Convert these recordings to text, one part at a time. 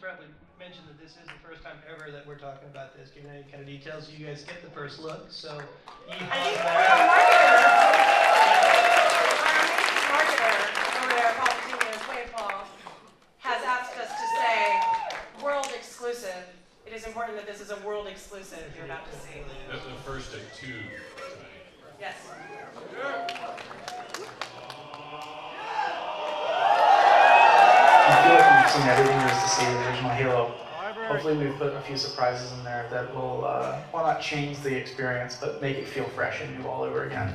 probably mention that this is the first time ever that we're talking about this, giving any kind of details, so you guys get the first look. So, I think our marketer over there, Paul Martinez, wave Paul, has asked us to say world exclusive. It is important that this is a world exclusive you're about to see. That's the first of two tonight. Yes. I feel like we've seen everything there is to see in the original Halo. Hopefully we've put a few surprises in there that will, well, not change the experience, but make it feel fresh and new all over again.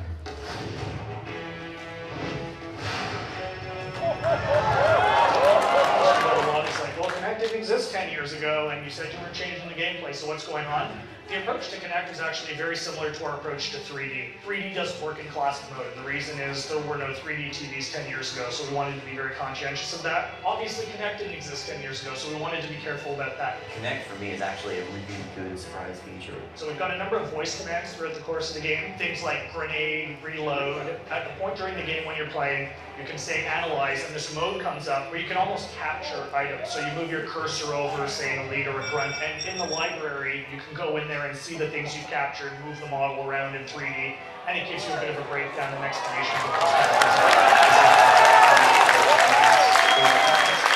It's like, well, Kinect didn't exist 10 years ago, and you said you were changing the gameplay, so what's going on? The approach to Kinect is actually very similar to our approach to 3D. 3D doesn't work in classic mode, and the reason is there were no 3D TVs 10 years ago, so we wanted to be very conscientious of that. Obviously, Kinect didn't exist 10 years ago, so we wanted to be careful about that. Kinect, for me, is actually a really good surprise feature. So we've got a number of voice commands throughout the course of the game, things like grenade, reload. At the point during the game when you're playing, you can say analyze, and this mode comes up where you can almost capture items. So you move your cursor over, say, an elite or a grunt, and in the library, you can go in there and see the things you've captured, move the model around in 3D, and it gives you a bit of a breakdown and explanation of what those characters are.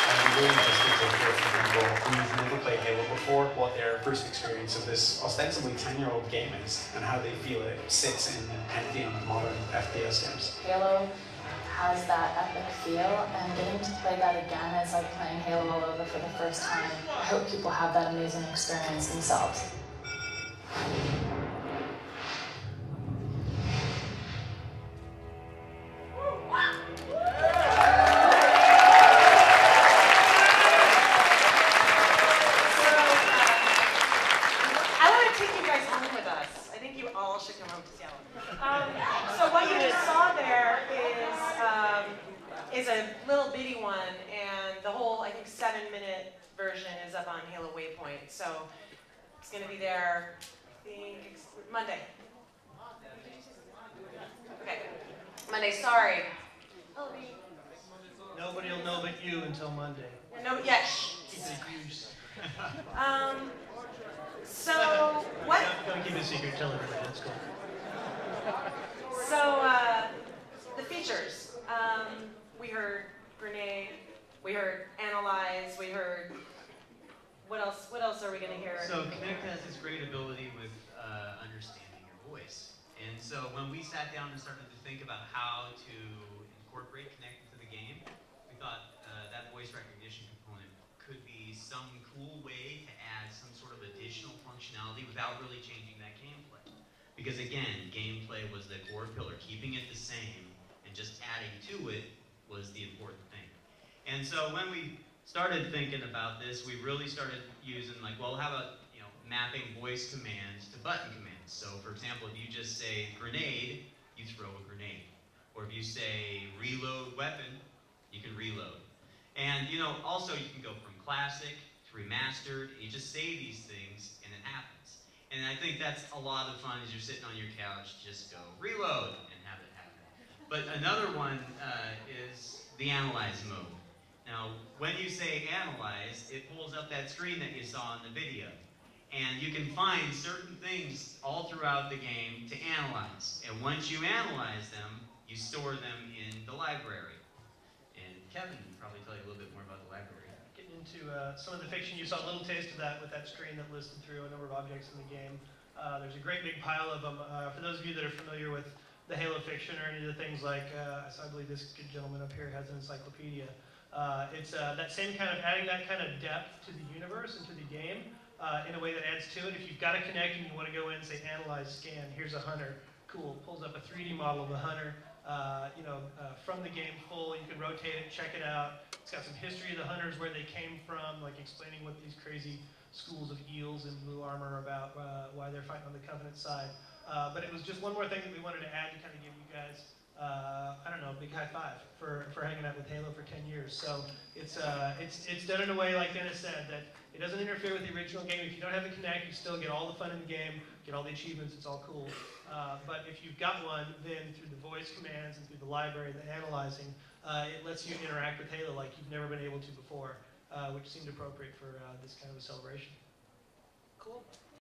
I'd be really interested to hear from people who've never played Halo before, what their first experience of this ostensibly 10-year-old game is, and how they feel it sits in Pantheon of modern FPS games. Halo has that epic feel, and getting to play that again is like playing Halo all over for the first time. I hope people have that amazing experience themselves. So what you just saw there is a little bitty one, and the whole, I think, 7-minute version is up on Halo Waypoint. So it's going to be there, I think, Monday. Okay, Monday, sorry. Nobody will know but you until Monday. No, yes. Keep it huge. So, what? Don't keep it a secret, tell everybody, that's cool. So, the features. We heard grenade, we heard analyze, we heard, what else are we going to hear? So Kinect has this great ability with understanding your voice. And so when we sat down and started to think about how to incorporate Kinect into the game, we thought that voice recognition component could be some cool way to add some sort of additional functionality without really changing that gameplay. Because again, gameplay was the core pillar. Keeping it the same and just adding to it was the important thing. And so when we started thinking about this, we really started using like, well, how about, mapping voice commands to button commands. So for example, if you just say grenade, you throw a grenade. Or if you say reload weapon, you can reload. And also you can go from classic to remastered, and you just say these things and it happens. And I think that's a lot of fun as you're sitting on your couch, just go reload and have it happen. But another one is the analyze mode. Now, when you say analyze, it pulls up that screen that you saw in the video. And you can find certain things all throughout the game to analyze. And once you analyze them, you store them in the library. And Kevin can probably tell you a little bit more about the library. Getting into some of the fiction, you saw a little taste of that with that screen that listed through a number of objects in the game. There's a great big pile of them. For those of you that are familiar with the Halo fiction or any of the things like, so I believe this good gentleman up here has an encyclopedia. It's that same kind of, adding that kind of depth to the universe and to the game in a way that adds to it. If you've got a Kinect and you want to go in and say analyze, scan, here's a hunter, cool, pulls up a 3D model of the hunter, from the game full. You can rotate it, check it out. It's got some history of the hunters, where they came from, like explaining what these crazy schools of eels in blue armor are about, why they're fighting on the Covenant side. But it was just one more thing that we wanted to add to kind of give you guys, I don't know, a big high five for hanging out with Halo for 10 years. So it's done in a way, like Dennis said, that it doesn't interfere with the original game. If you don't have the Kinect, you still get all the fun in the game, get all the achievements, it's all cool. But if you've got one, then through the voice commands and through the library, the analyzing, it lets you interact with Halo like you've never been able to before. which seemed appropriate for this kind of a celebration. Cool.